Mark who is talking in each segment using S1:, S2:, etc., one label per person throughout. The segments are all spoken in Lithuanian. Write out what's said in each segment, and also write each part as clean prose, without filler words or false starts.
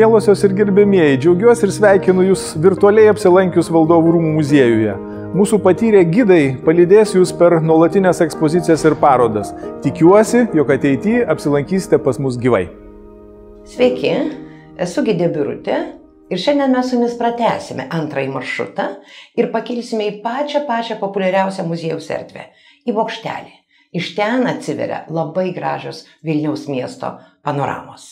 S1: Mielosios ir gerbėmieji, džiaugiuosi ir sveikinu Jūs virtualiai apsilankius Valdovų rūmų muziejuje. Mūsų patyrę gidai palydės Jūs per nuolatinės ekspozicijas ir parodas. Tikiuosi, jog ateityje apsilankysite pas mus gyvai.
S2: Sveiki, esu gidė Birutė ir šiandien mes su Jumis pratęsime antrąjį maršrutą ir pakilsime į pačią populiariausią muziejaus erdvę – į bokštelį. Iš ten atsiveria labai gražios Vilniaus miesto panoramos.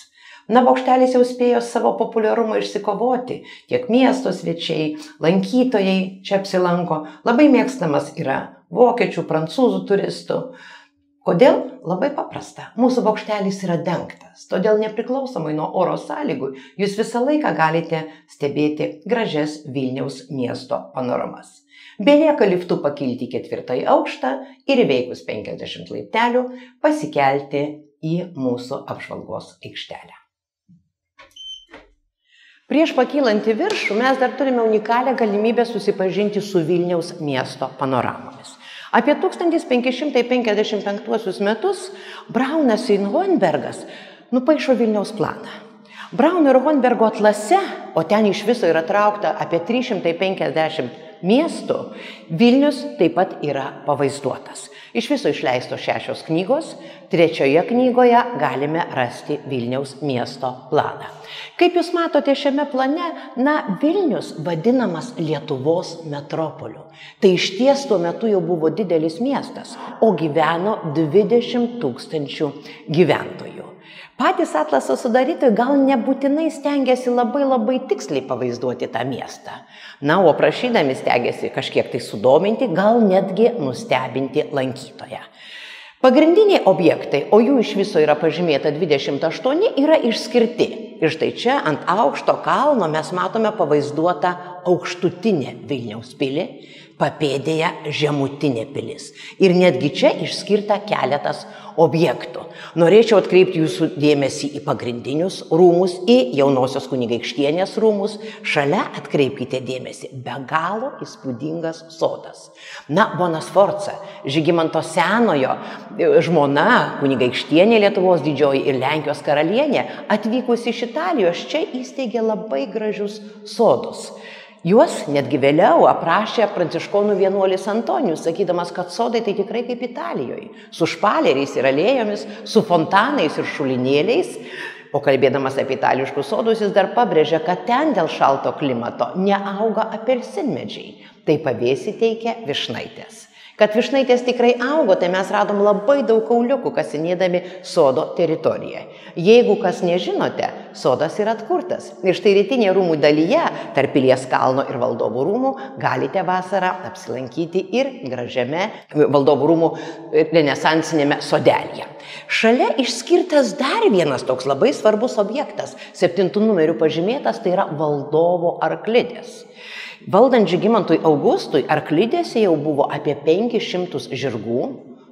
S2: Na, bokštelis jau spėjo savo populiarumą išsikovoti, tiek miesto svečiai, lankytojai čia apsilanko, labai mėgstamas yra vokiečių, prancūzų turistų. Kodėl? Labai paprasta. Mūsų bokštelis yra dengtas, todėl nepriklausomai nuo oro sąlygų jūs visą laiką galite stebėti gražias Vilniaus miesto panoramas. Belieka liftu pakilti į 4. aukštą ir įveikus 50 laiptelių pasikelti į mūsų apžvalgos aikštelę. Prieš pakylant į viršų mes dar turime unikalią galimybę susipažinti su Vilniaus miesto panoramomis. Apie 1555 metus Braunas ir Hohenbergas nupaišo Vilniaus planą. Brauno ir Hohenbergo atlase, o ten iš viso yra traukta apie 350 miestų, Vilnius taip pat yra pavaizduotas. Iš viso išleistos 6 knygos, 3 knygoje galime rasti Vilniaus miesto planą. Kaip jūs matote šiame plane, Vilnius vadinamas Lietuvos metropoliu. Tai išties tuo metu jau buvo didelis miestas, o gyveno 20 000 gyventojų. Patys atlaso sudarytojai gal nebūtinai stengiasi labai tiksliai pavaizduoti tą miestą. O prašydami stengiasi kažkiek tai sudominti, gal netgi nustebinti lankytoją. Pagrindiniai objektai, o jų iš viso yra pažymėta 28, yra išskirti. Ir štai čia ant aukšto kalno mes matome pavaizduotą aukštutinę Vilniaus pilį, papėdėje žemutinė pilis. Ir netgi čia išskirta keletas objektų. Norėčiau atkreipti jūsų dėmesį į pagrindinius rūmus, į Jaunosios kunigaikštienės rūmus. Šalia atkreipkite dėmesį, be galo įspūdingas sodas. Bona Sforca, Žygimanto Senojo žmona, kunigaikštienė Lietuvos didžioji ir Lenkijos karalienė, atvykusi iš Italijos, čia įsteigė labai gražius sodus. Juos netgi vėliau aprašė pranciškonų vienuolis Antonijus, sakydamas, kad sodai tai tikrai kaip Italijoje, su špaleriais ir alėjomis, su fontanais ir šulinėliais. O kalbėdamas apie itališkus sodus, jis dar pabrėžė, kad ten dėl šalto klimato neauga apelsinmedžiai, tai pavėsį teikia višnaitės. Kad višnaitės tikrai augo, tai mes radom labai daug kauliukų kasinėdami sodo teritoriją. Jeigu kas nežinote, sodas yra atkurtas. Ir štai rytinėje rūmų dalyje, tarp Pilies kalno ir Valdovų rūmų, galite vasarą apsilankyti ir gražiame Valdovų rūmų renesansinėme sodelyje. Šalia išskirtas dar vienas toks labai svarbus objektas, 7 numeriu pažymėtas, tai yra Valdovo arklidės. Valdant Žygimantui Augustui arklidėse jau buvo apie 500 žirgų,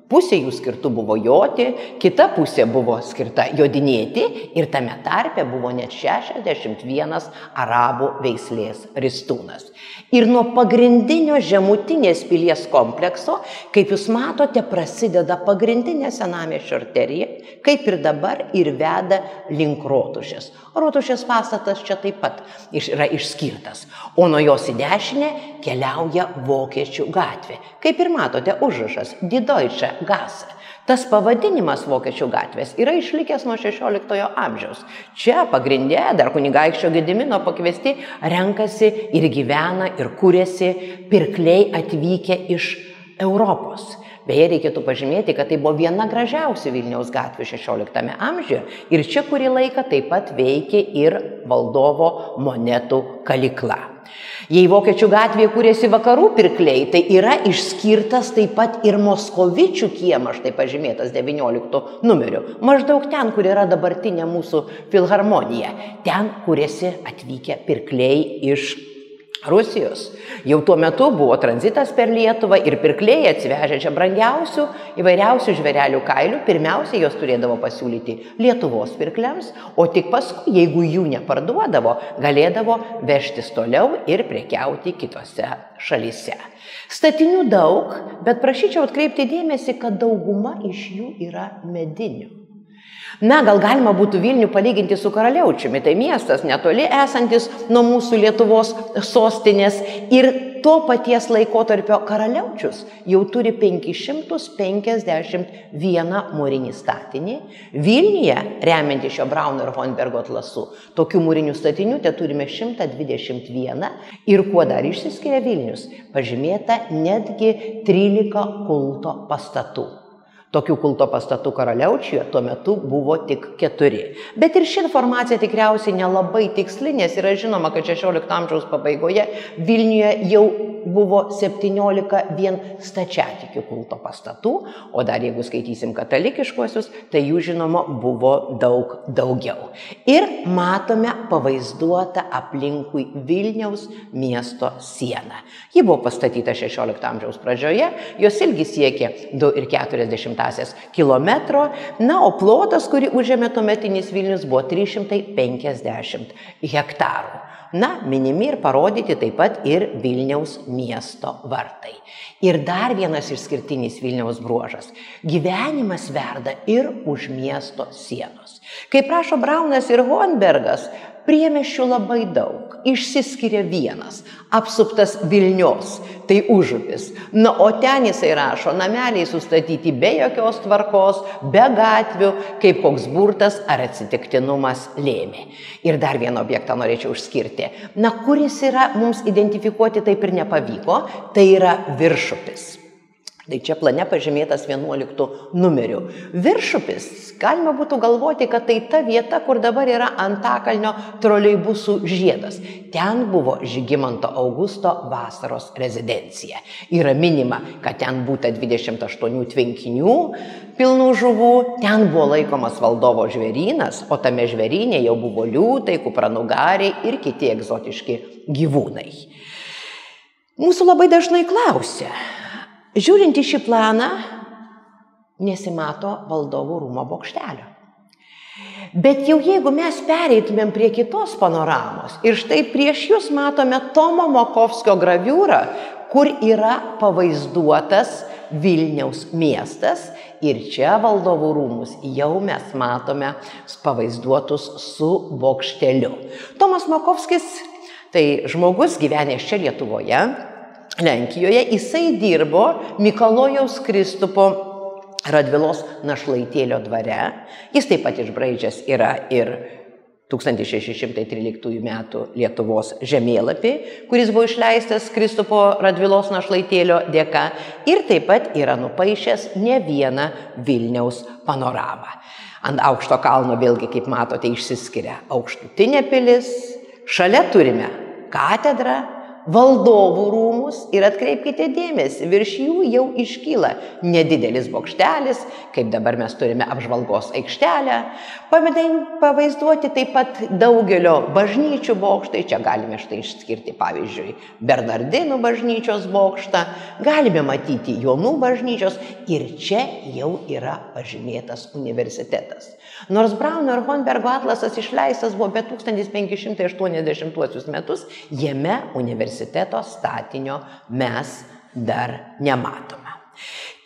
S2: pusė jų skirtų buvo joti, kita pusė buvo skirta jodinėti ir tame tarpe buvo net 61 arabų veislės ristūnas. Ir nuo pagrindinio žemutinės pilies komplekso, kaip jūs matote, prasideda pagrindinė senamiesčio arterija, kaip ir dabar, ir veda link Rotušės. Rotušės pastatas čia taip pat yra išskirtas, o nuo jos į dešinę keliauja Vokiečių gatvė. Kaip ir matote, užrašas Die Deutsche Gasse. Tas pavadinimas Vokiečių gatvės yra išlikęs nuo 16 amžiaus. Čia pagrinde dar kunigaikščio Gedimino pakviesti renkasi ir gyvena ir kuriasi pirkliai atvykę iš Europos. Beje, reikėtų pažymėti, kad tai buvo viena gražiausių Vilniaus gatvių 16 amžiuje ir čia kurį laiką taip pat veikė ir Valdovo monetų kalykla. Jei Vokiečių gatvėje kūrėsi vakarų pirkliai, tai yra išskirtas taip pat ir Moskovičių kiemas, štai pažymėtas 19 numeriu. Maždaug ten, kur yra dabartinė mūsų filharmonija. Ten kūrėsi atvykę pirkliai iš Rusijos. Jau tuo metu buvo tranzitas per Lietuvą ir pirkliai atsivežę čia brangiausių įvairiausių žvėrelių kailių. Pirmiausia, jos turėdavo pasiūlyti Lietuvos pirkliams, o tik paskui, jeigu jų neparduodavo, galėdavo vežtis toliau ir prekiauti kitose šalyse. Statinių daug, bet prašyčiau atkreipti dėmesį, kad dauguma iš jų yra medinių. Na, gal galima būtų Vilnių palyginti su Karaliaučiumi, tai miestas netoli esantis nuo mūsų Lietuvos sostinės ir to paties laikotarpio Karaliaučius jau turi 551 mūrinį statinį. Vilniuje, remianti šio Brauno ir Honbergo atlasu, tokių mūrinių statinių te turime 121 ir kuo dar išsiskiria Vilnius, pažymėta netgi 13 kulto pastatų. Tokių kulto pastatų Karaliaučiuje tuo metu buvo tik 4. Bet ir ši informacija tikriausiai nelabai tiksli, nes yra žinoma, kad 16 amžiaus pabaigoje Vilniuje jau buvo 17 vien stačiatikių kulto pastatų, o dar jeigu skaitysim katalikiškuosius, tai jų žinoma buvo daug daugiau. Ir matome pavaizduotą aplinkui Vilniaus miesto sieną. Ji buvo pastatyta 16 amžiaus pradžioje, jos ilgis siekė 2,4 kilometro, na, o plotas, kurį užėmė tuometinis Vilnius, buvo 350 hektarų. Na, minimi ir parodyti taip pat ir Vilniaus miesto vartai. Ir dar vienas išskirtinis Vilniaus bruožas – gyvenimas verda ir už miesto sienos. Kaip rašo Braunas ir Honbergas, priemiesčių labai daug, išsiskiria vienas, apsuptas Vilnios, tai užupis. Na, o ten jisai rašo, nameliai sustatyti be jokios tvarkos, be gatvių, kaip koks burtas ar atsitiktinumas lėmė. Ir dar vieną objektą norėčiau išskirti. Na, kuris yra mums identifikuoti taip ir nepavyko, tai yra Viršupis. Tai čia plane pažymėtas 11 numeriu. Viršupis, galima būtų galvoti, kad tai ta vieta, kur dabar yra Antakalnio troleibusų žiedas. Ten buvo Žygimanto Augusto vasaros rezidencija. Yra minima, kad ten būta 28 tvenkinių pilnų žuvų, ten buvo laikomas valdovo žvėrynas, o tame žvėryne jau buvo liūtai, kupranugariai ir kiti egzotiški gyvūnai. Mūsų labai dažnai klausia, žiūrint į šį planą, nesimato valdovų rūmo bokštelio. Bet jau jeigu mes pereitumėm prie kitos panoramos ir štai prieš jūs matome Tomo Makovskio graviūrą, kur yra pavaizduotas Vilniaus miestas ir čia valdovų rūmus jau mes matome pavaizduotus su bokšteliu. Tomas Makovskis, tai žmogus gyvenęs čia Lietuvoje, Lenkijoje, jisai dirbo Mikalojaus Kristupo Radvilos našlaitėlio dvare. Jis taip pat išbraižęs yra ir 1613 metų Lietuvos žemėlapį, kuris buvo išleistas Kristupo Radvilos našlaitėlio dėka, ir taip pat yra nupaišęs ne vieną Vilniaus panoramą. Ant aukšto kalno vėlgi, kaip matote, išsiskiria aukštutinė pilis, šalia turime katedrą, valdovų rūmus ir atkreipkite dėmesį, virš jų jau iškyla nedidelis bokštelis, kaip dabar mes turime apžvalgos aikštelę. Pavaizduoti taip pat daugelio bažnyčių bokštai, čia galime štai išskirti pavyzdžiui Bernardinų bažnyčios bokštą, galime matyti Jonų bažnyčios ir čia jau yra pažymėtas universitetas. Nors Brauno ir Honbergo atlasas išleistas buvo apie 1580 metus, jame universiteto statinio mes dar nematome.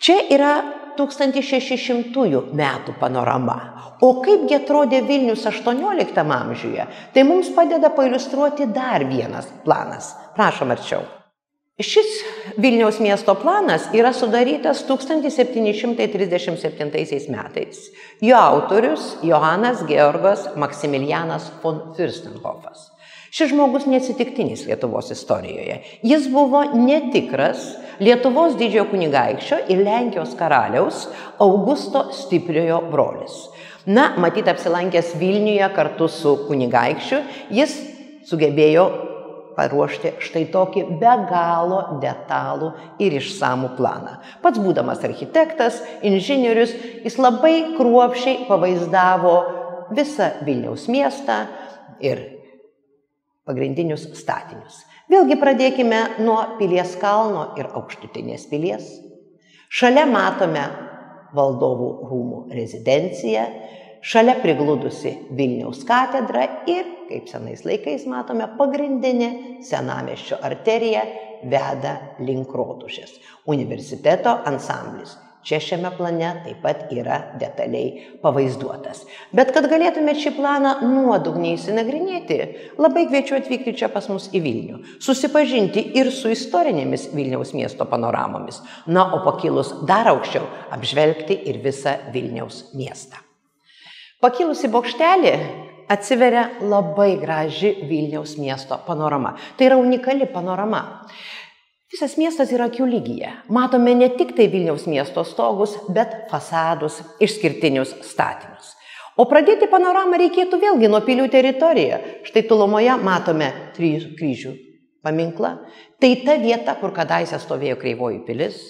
S2: Čia yra 1600 metų panorama. O kaipgi atrodė Vilnius 18 amžiuje, tai mums padeda pailiustruoti dar vienas planas. Prašom arčiau. Šis Vilniaus miesto planas yra sudarytas 1737 metais. Jo autorius Johanas Georgas Maksimilianas von Fürstenhofas. Šis žmogus neatsitiktinis Lietuvos istorijoje. Jis buvo netikras Lietuvos didžiojo kunigaikščio ir Lenkijos karaliaus Augusto Stipriojo brolis. Na, matyt, apsilankęs Vilniuje kartu su kunigaikščiu, jis sugebėjo paruošti štai tokį be galo detalų ir išsamų planą. Pats būdamas architektas, inžinierius, jis labai kruopščiai pavaizdavo visą Vilniaus miestą ir pagrindinius statinius. Vėlgi pradėkime nuo Pilies kalno ir aukštutinės pilies. Šalia matome valdovų rūmų rezidenciją, šalia prigludusi Vilniaus katedra ir, kaip senais laikais matome, pagrindinė senamiesčio arterija veda link Rotušės. Universiteto ansamblis čia šiame plane taip pat yra detaliai pavaizduotas. Bet kad galėtumėte šį planą nuodugniai įsinagrinėti, labai kviečiu atvykti čia pas mus į Vilnių, susipažinti ir su istorinėmis Vilniaus miesto panoramomis, na, o pakilus dar aukščiau apžvelgti ir visą Vilniaus miestą. Pakilus į bokštelį atsiveria labai graži Vilniaus miesto panorama. Tai yra unikali panorama. Visas miestas yra akių lygyje. Matome ne tik tai Vilniaus miesto stogus, bet fasadus, išskirtinius statinius. O pradėti panoramą reikėtų vėlgi nuo pilių teritorijoje. Štai tolumoje matome Trijų kryžių paminklą. Tai ta vieta, kur kadaise stovėjo Kreivoji pilis.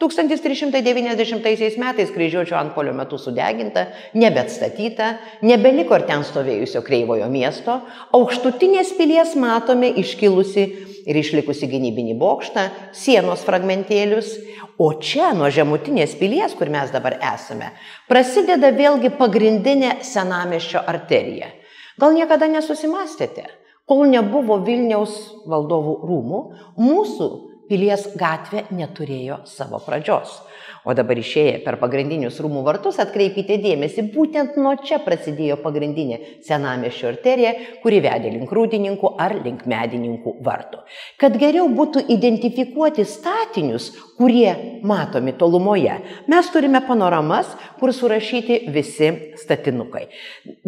S2: 1390 metais kryžiuočio antpuolio metu sudeginta, nebeatstatyta, nebeliko ir ten stovėjusio Kreivojo miesto. Aukštutinės pilies matome iškilusi ir išlikusi gynybinį bokštą, sienos fragmentėlius, o čia nuo žemutinės pilies, kur mes dabar esame, prasideda vėlgi pagrindinė senamiesčio arterija. Gal niekada nesusimastėte, kol nebuvo Vilniaus valdovų rūmų, mūsų pilies gatvė neturėjo savo pradžios. O dabar išėję per pagrindinius rūmų vartus atkreipkite dėmesį, būtent nuo čia prasidėjo pagrindinė senamiesčio arterija, kuri vedė link Rūdininkų ar link Medininkų vartų. Kad geriau būtų identifikuoti statinius, kurie matomi tolumoje, mes turime panoramas, kur surašyti visi statinukai.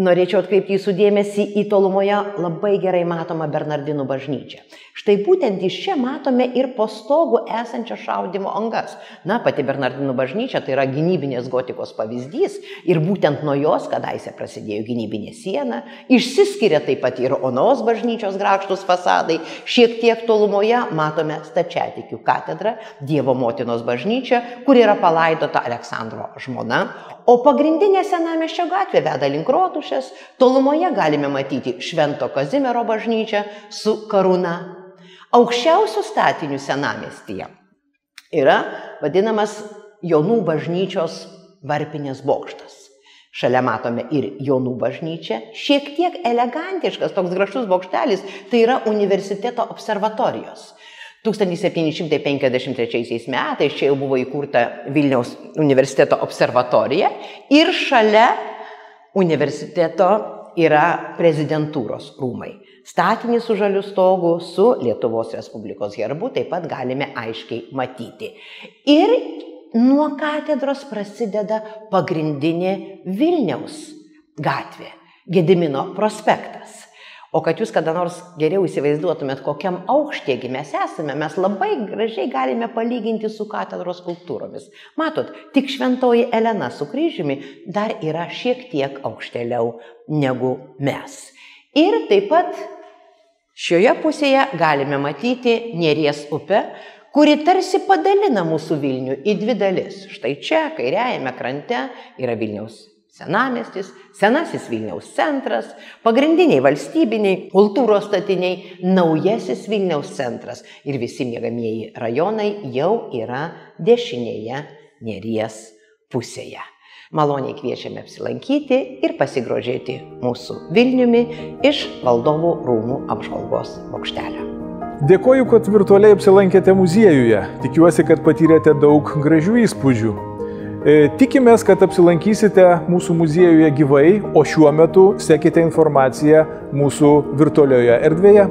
S2: Norėčiau atkreipti jūsų dėmesį į tolumoje labai gerai matomą Bernardinų bažnyčią. Štai būtent iš čia matome ir po stogu esančio šaudymo angas. Na, pati Bernardinų bažnyčia tai yra gynybinės gotikos pavyzdys ir būtent nuo jos kadaise prasidėjo gynybinė siena. Išsiskiria taip pat ir Onos bažnyčios grakštus fasadai. Šiek tiek tolumoje matome Stačiatikių katedrą, Dievo motinos bažnyčią, kur yra palaidota Aleksandro žmona. O pagrindinė senamiesčio gatvė veda link Rotušės. Tolumoje galime matyti Švento Kazimiero bažnyčią su karūna. Aukščiausių statinių senamiestyje yra vadinamas Jonų bažnyčios varpinės bokštas. Šalia matome ir Jonų bažnyčią. Šiek tiek elegantiškas toks gražus bokštelis, tai yra universiteto observatorijos. 1753 metais čia jau buvo įkurta Vilniaus universiteto observatorija ir šalia universiteto yra prezidentūros rūmai. Statinį su žaliu stogu, su Lietuvos Respublikos herbu taip pat galime aiškiai matyti. Ir nuo katedros prasideda pagrindinė Vilniaus gatvė, Gedimino prospektas. O kad jūs kada nors geriau įsivaizduotumėt, kokiam aukštėgi mes esame, mes labai gražiai galime palyginti su katedros skulptūromis. Matot, tik Šventoji Elena su kryžiumi dar yra šiek tiek aukštėliau negu mes. Ir taip pat šioje pusėje galime matyti Neries upę, kuri tarsi padalina mūsų Vilnių į dvi dalis. Štai čia, kairiajame krante, yra Vilniaus senamiestis, senasis Vilniaus centras, pagrindiniai valstybiniai kultūros statiniai, naujasis Vilniaus centras ir visi miegamieji rajonai jau yra dešinėje Neries pusėje. Maloniai kviečiame apsilankyti ir pasigrožėti mūsų Vilniumi iš Valdovų rūmų apžvalgos bokštelio.
S1: Dėkoju, kad virtualiai apsilankėte muziejuje. Tikiuosi, kad patyrėte daug gražių įspūdžių. Tikimės, kad apsilankysite mūsų muziejuje gyvai, o šiuo metu sekite informaciją mūsų virtualioje erdvėje.